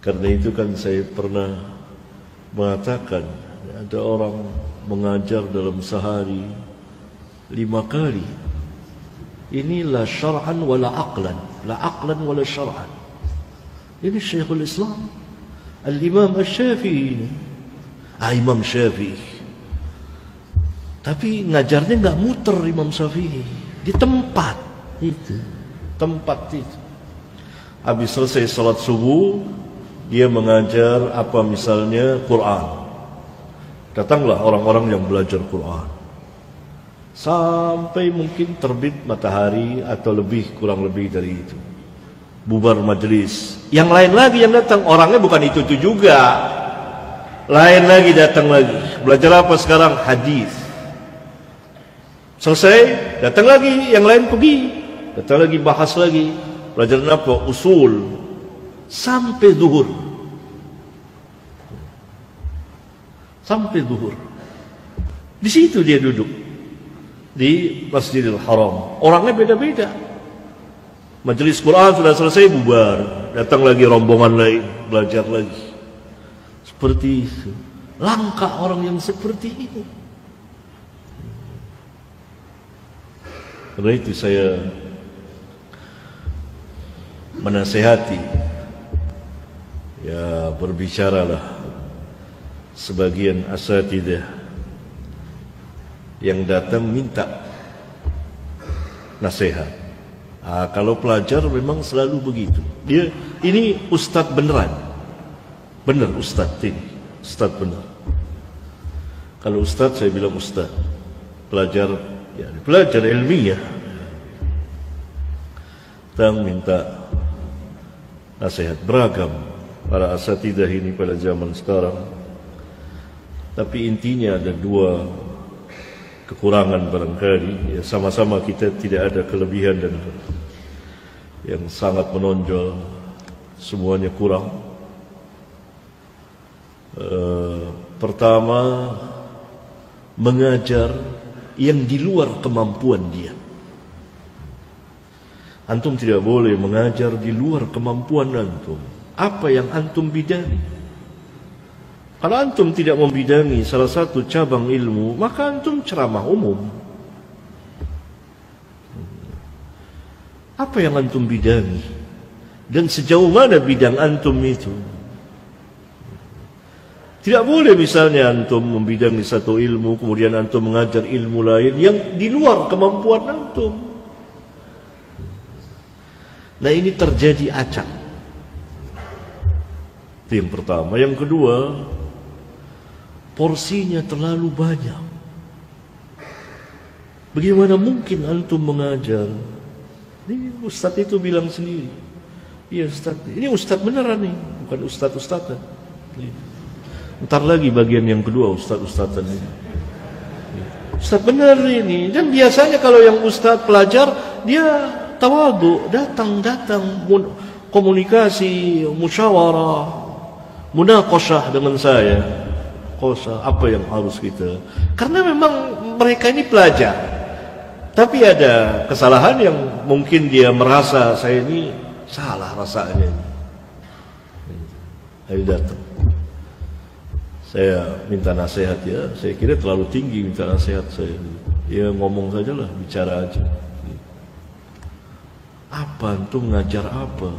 Karena itu kan saya pernah mengatakan, ada orang mengajar dalam sehari 5 kali. Ini la syar'an wala aqlan, la aqlan wala syar'an. Ini Syekhul Islam Al-Imam Asy-Syafi'i ini. Imam Syafi'i. Tapi ngajarnya enggak muter Imam Syafi'i. Di tempat itu. Tempat itu. Habis selesai salat subuh, dia mengajar apa misalnya Quran. Datanglah orang-orang yang belajar Quran. Sampai mungkin terbit matahari atau lebih, kurang lebih dari itu. Bubar majelis. Yang lain lagi yang datang, orangnya bukan itu juga. Lain lagi datang lagi. Belajar apa sekarang? Hadis. Selesai, datang lagi, yang lain pergi. Datang lagi, bahas lagi. Belajar apa? Usul. Sampai zuhur. Sampai zuhur. Di situ dia duduk. Di Masjidil Haram. Orangnya beda-beda. Majelis Quran sudah selesai, bubar. Datang lagi rombongan lain, belajar lagi. Seperti itu. Langka orang yang seperti itu. Karena itu saya menasihati, ya berbicaralah sebagian asatidzah yang datang minta nasihat. Kalau pelajar memang selalu begitu. Dia ini ustadz beneran, bener ustadz ini, ustadz bener. Kalau ustadz saya bilang ustadz, pelajar ya pelajar ilmiah. Datang minta nasihat beragam para asatidzah ini pada zaman sekarang. Tapi intinya ada 2 kekurangan barangkali, ya sama-sama kita tidak ada kelebihan dan yang sangat menonjol, semuanya kurang. Pertama, mengajar yang di luar kemampuan dia. Antum tidak boleh mengajar di luar kemampuan antum. Apa yang antum bidangi? Kalau antum tidak membidangi salah satu cabang ilmu, maka antum ceramah umum. Apa yang antum bidangi? Dan sejauh mana bidang antum itu? Tidak boleh misalnya antum membidangi satu ilmu, kemudian antum mengajar ilmu lain yang di luar kemampuan antum. Nah ini terjadi acak. Itu yang pertama. Yang kedua, porsinya terlalu banyak. Bagaimana mungkin antum mengajar? Ini ustadz itu bilang sendiri. Iya ustadz, ini ustadz beneran nih, bukan ustadz-ustadzan. Ntar lagi bagian yang kedua ustadz-ustadzan ini. Ustadz bener ini. Dan biasanya kalau yang ustadz pelajar, dia tawadhu, datang komunikasi, musyawarah, munaqashah dengan saya. Apa yang harus kita, karena memang mereka ini pelajar, tapi ada kesalahan yang mungkin dia merasa saya ini salah rasanya. Ayo datang, saya minta nasihat ya, saya kira terlalu tinggi minta nasihat saya. Ya ngomong sajalah, bicara aja. Apa antum ngajar apa?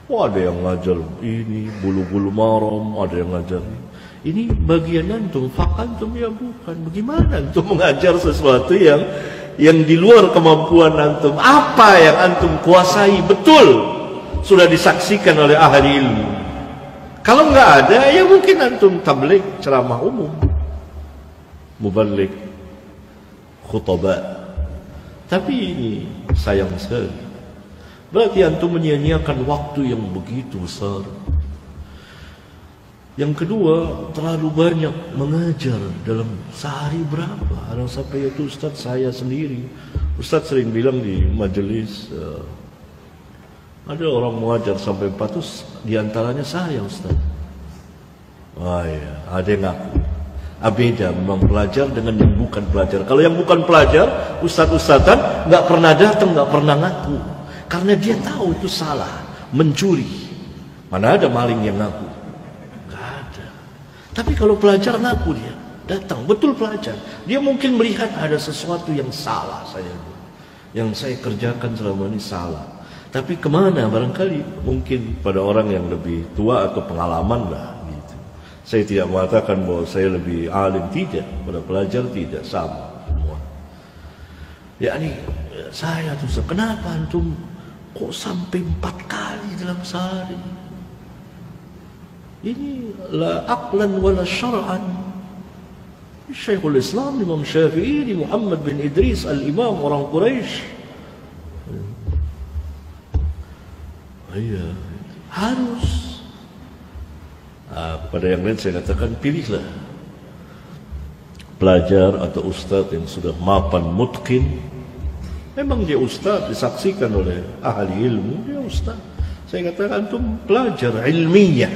Oh ada yang ngajar ini bulu-bulu maram, ada yang ngajar ini bagian antum, fak antum ya bukan. Bagaimana antum mengajar sesuatu yang di luar kemampuan antum? Apa yang antum kuasai betul sudah disaksikan oleh ahli ilmu. Kalau enggak ada, ya mungkin antum tabligh, ceramah umum, muballigh, khutbah. Tapi ini sayang sekali. Berarti antum menyia-nyiakan waktu yang begitu besar. Yang kedua, terlalu banyak mengajar dalam sehari berapa. Ada sampai itu Ustaz saya sendiri. Ustaz sering bilang di majelis, ada orang mengajar sampai 400, diantaranya saya Ustaz. Wah ya, ada yang ngaku. Beda memang pelajar dengan yang bukan pelajar. Kalau yang bukan pelajar, Ustaz-Ustazan nggak pernah datang, nggak pernah ngaku. Karena dia tahu itu salah, mencuri. Mana ada maling yang ngaku? Nggak ada. Tapi kalau pelajar ngaku dia, datang, betul pelajar. Dia mungkin melihat ada sesuatu yang salah yang saya kerjakan selama ini salah. Tapi kemana? Barangkali mungkin pada orang yang lebih tua atau pengalaman lah. Gitu. Saya tidak mengatakan bahwa saya lebih alim, tidak. Pada pelajar tidak, sama semua. Yakni saya tuh, kenapa antum kok sampai 4 kali dalam sehari? Ini la aqlan wala syar'an. Syekhul Islam Imam Syafi'i, Muhammad bin Idris al-Imam orang Quraisy. Iya, harus. Pada yang lain saya katakan pilihlah pelajar atau ustadz yang sudah mapan mutqin. Memang dia ustadz, disaksikan oleh ahli ilmu, dia ustadz. Saya katakan antum pelajar ilmiah.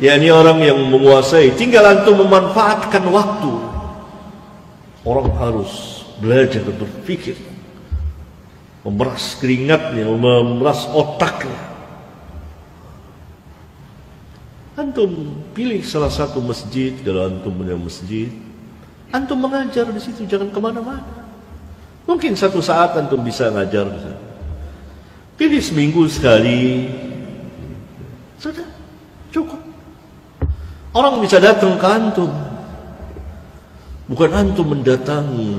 Yakni orang yang menguasai, tinggal antum memanfaatkan waktu. Orang harus belajar berpikir, memeras keringatnya, memeras otaknya. Antum pilih salah satu masjid, kalau antum punya masjid, antum mengajar di situ, jangan kemana-mana. Mungkin satu saat antum bisa ngajar di sana. Pilih seminggu sekali, sudah cukup. Orang bisa datang ke antum, bukan antum mendatangi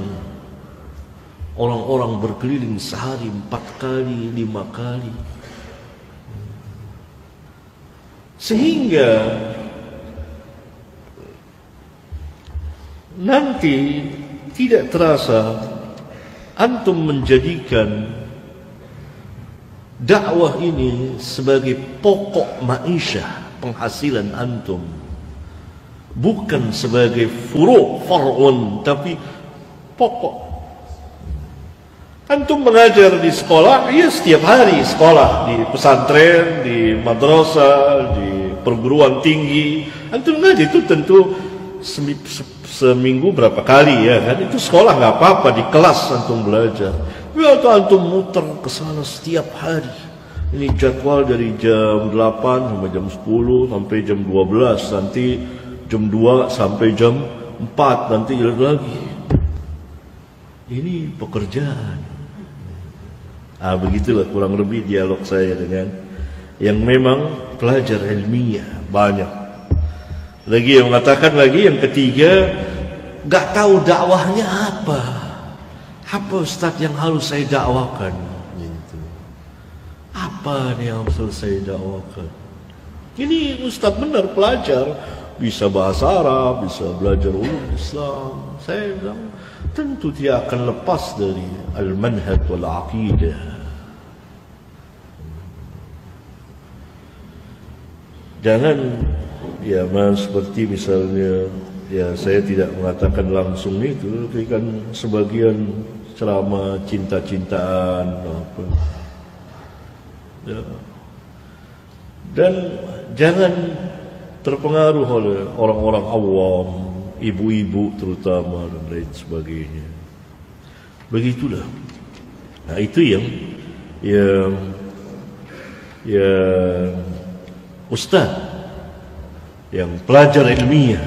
orang-orang berkeliling sehari 4 kali, 5 kali. Sehingga nanti tidak terasa antum menjadikan dakwah ini sebagai pokok ma'isyah, penghasilan antum. Bukan sebagai far'un, tapi pokok. Antum mengajar di sekolah, ya setiap hari sekolah, di pesantren, di madrasah, di perguruan tinggi. Antum ngaji itu tentu seminggu berapa kali ya kan? Itu sekolah nggak apa-apa, di kelas antum belajar. Ya atau antum muter ke sana setiap hari. Ini jadwal dari jam 8 sampai jam 10 sampai jam 12, nanti jam 2 sampai jam 4, nanti lagi. Ini pekerjaan. Begitulah kurang lebih dialog saya dengan yang memang pelajar ilmiah banyak. Lagi yang mengatakan lagi yang ketiga, gak tahu dakwahnya apa. Apa Ustaz yang harus saya dakwakan? Gitu. Apa yang harus saya dakwakan? Ini Ustaz benar pelajar, bisa bahasa Arab, bisa belajar ulum Islam. Saya bilang tentu dia akan lepas dari al-manhaj wal aqidah. Jangan ya mas, seperti misalnya, ya saya tidak mengatakan langsung itu, tapi kan sebagian ceramah cinta-cintaan apa. Ya. Dan jangan terpengaruh oleh orang-orang awam, ibu-ibu terutama dan lain sebagainya. Begitulah. Nah itu yang ustaz, yang pelajar ilmiah,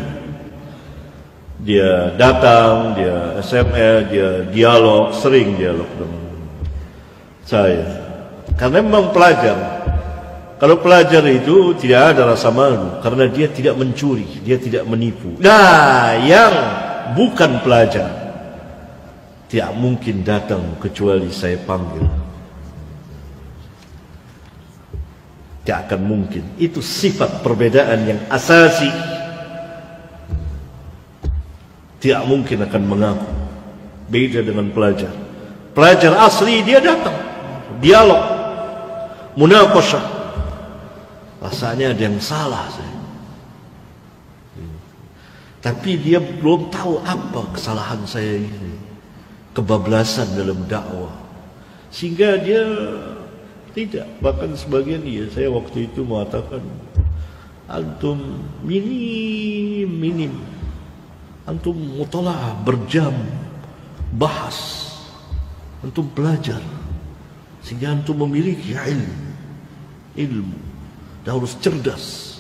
dia datang, dia SMS, dia dialog, sering dialog dengan saya. Karena memang pelajar. Kalau pelajar itu tidak ada rasa malu, karena dia tidak mencuri, dia tidak menipu. Nah, yang bukan pelajar tidak mungkin datang kecuali saya panggil. Tidak akan mungkin. Itu sifat perbedaan yang asasi. Tidak mungkin akan mengaku. Beda dengan pelajar. Pelajar asli dia datang, dialog, munaqashah. Rasanya ada yang salah saya. Tapi dia belum tahu apa kesalahan saya ini, kebablasan dalam dakwah, sehingga dia tidak. Bahkan sebagian saya waktu itu mengatakan, antum minim, antum mutalaah berjam, bahas, antum belajar, sehingga antum memiliki ilmu. ilmu. Dia harus cerdas.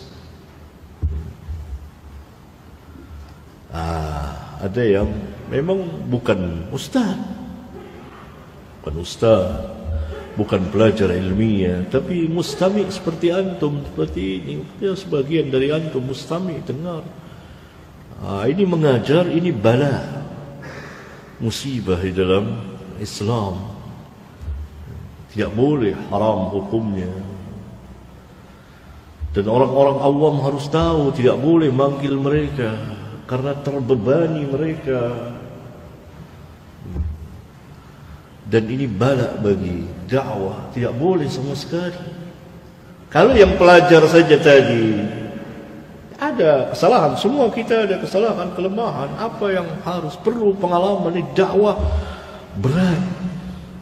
Ada yang memang bukan ustaz, bukan pelajar ilmiah, tapi mustami seperti antum, seperti ini. Ya, sebagian dari antum mustami, dengar. Ini mengajar, ini bala, musibah di dalam Islam. Tidak boleh, haram hukumnya. Dan orang-orang awam harus tahu, tidak boleh manggil mereka karena terbebani mereka. Dan ini bala bagi dakwah, tidak boleh sama sekali. Kalau yang pelajar saja tadi ada kesalahan, semua kita ada kesalahan, kelemahan. Apa yang harus perlu pengalaman? Ini dakwah berat,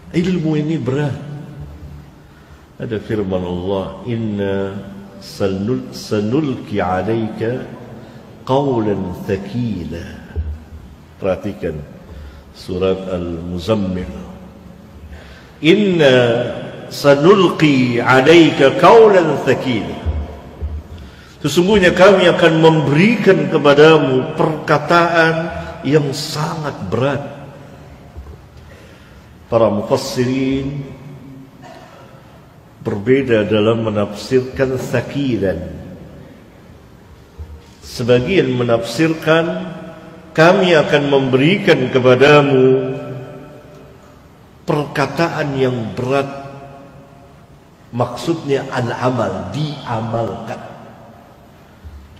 ilmu ini berat. Ada firman Allah, inna sanulki alaika qawlan thaqila. Perhatikan surat Al-Muzammil. Inna sanulqi alaika qawlan thaqila. Sesungguhnya kami akan memberikan kepadamu perkataan yang sangat berat. Para mufassirin berbeda dalam menafsirkan thaqilan. Sebagian menafsirkan kami akan memberikan kepadamu perkataan yang berat, maksudnya al-amal, diamalkan.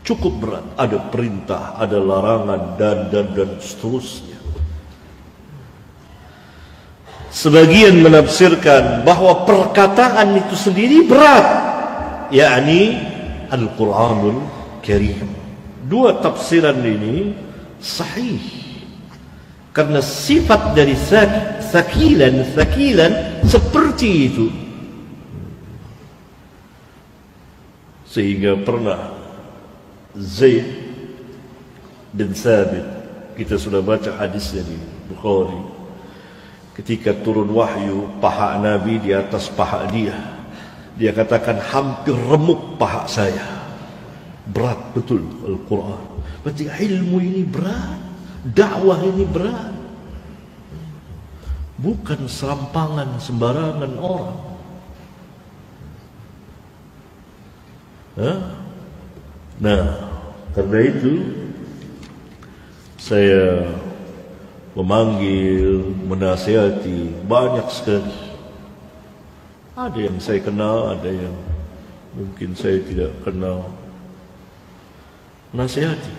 Cukup berat, ada perintah, ada larangan, dan seterusnya. Sebagian menafsirkan bahwa perkataan itu sendiri berat, yakni Al-Quranul Karim. Dua tafsiran ini sahih, karena sifat dari thaqilan seperti itu. Sehingga pernah Zaid bin Thabit, kita sudah baca hadisnya di Bukhari, ketika turun wahyu, paha Nabi di atas paha dia, dia katakan hampir remuk paha saya. Berat betul Al-Quran. Berarti ilmu ini berat, dakwah ini berat, bukan serampangan sembarangan orang. Nah, karena itu saya memanggil, menasihati banyak sekali. Ada yang saya kenal, ada yang mungkin saya tidak kenal. Nasihati,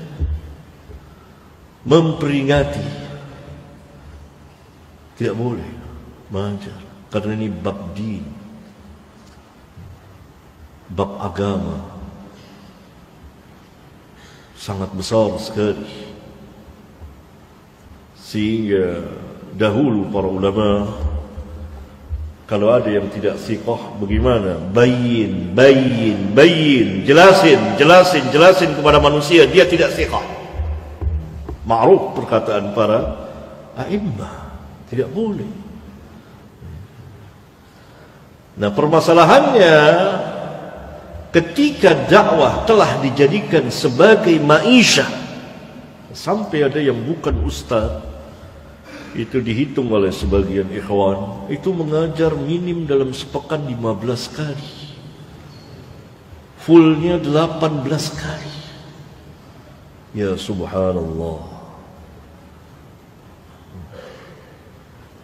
memperingati, tidak boleh mengajar, karena ini bab din, bab agama, sangat besar sekali. Sehingga dahulu para ulama, kalau ada yang tidak siqah, bagaimana? Bayin, jelasin kepada manusia dia tidak siqah. Ma'ruf perkataan para a'immah, tidak boleh. Nah, permasalahannya ketika dakwah telah dijadikan sebagai ma'isyah, sampai ada yang bukan ustaz, itu dihitung oleh sebagian ikhwan, itu mengajar minim dalam sepekan 15 kali, fullnya 18 kali. Ya subhanallah.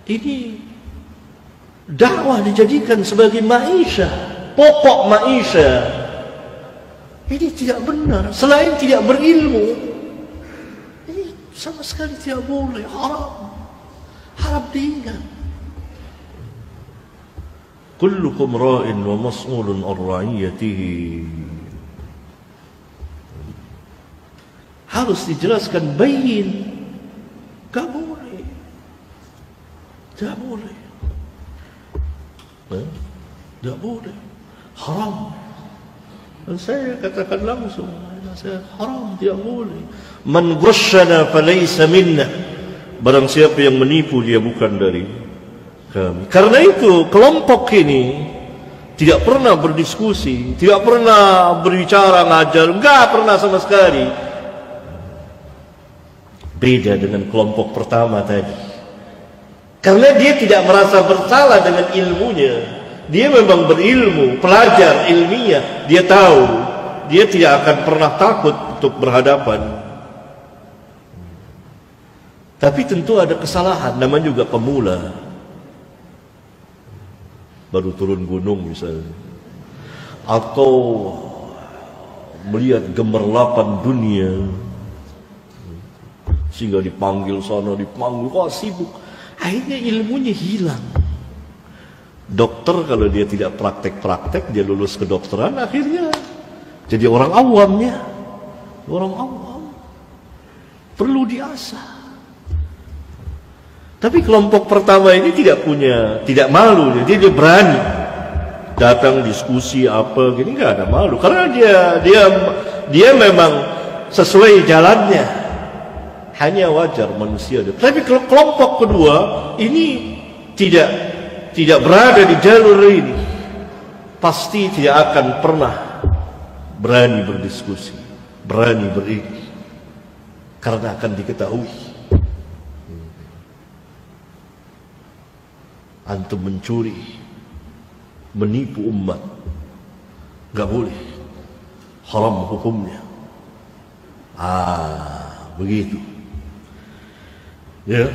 Ini dakwah dijadikan sebagai ma'isyah, pokok ma'isyah. Ini tidak benar. Selain tidak berilmu, ini sama sekali tidak boleh, haram. Harap diingat. Kullukum ra'in wa mas'ulun an ra'iyatihi. Harus dijelaskan bayin. Tak boleh. Tak boleh. Tak boleh. Haram. Dan saya katakan langsung, saya haram, tidak boleh. Man ghasyana falaysa minna. Barang siapa yang menipu, dia bukan dari kami. Karena itu kelompok ini tidak pernah berdiskusi, tidak pernah berbicara, ngajar, enggak pernah sama sekali. Beda dengan kelompok pertama tadi. Karena dia tidak merasa bersalah dengan ilmunya. Dia memang berilmu, pelajar ilmiah. Dia tahu, dia tidak akan pernah takut untuk berhadapan. Tapi tentu ada kesalahan, namanya juga pemula. Baru turun gunung misalnya. Atau melihat gemerlapan dunia. Sehingga dipanggil sana, dipanggil, wah sibuk. Akhirnya ilmunya hilang. Dokter kalau dia tidak praktek-praktek, dia lulus kedokteran, akhirnya jadi orang awamnya. Orang awam. Perlu diasah. Tapi kelompok pertama ini tidak malu, jadi dia berani datang diskusi apa gini, nggak ada malu karena dia memang sesuai jalannya, hanya wajar manusia. Tapi kalau kelompok kedua ini tidak berada di jalur ini, pasti tidak akan pernah berani berdiskusi, berani berini, karena akan diketahui antum mencuri, menipu umat, nggak boleh, haram hukumnya. Begitu, ya.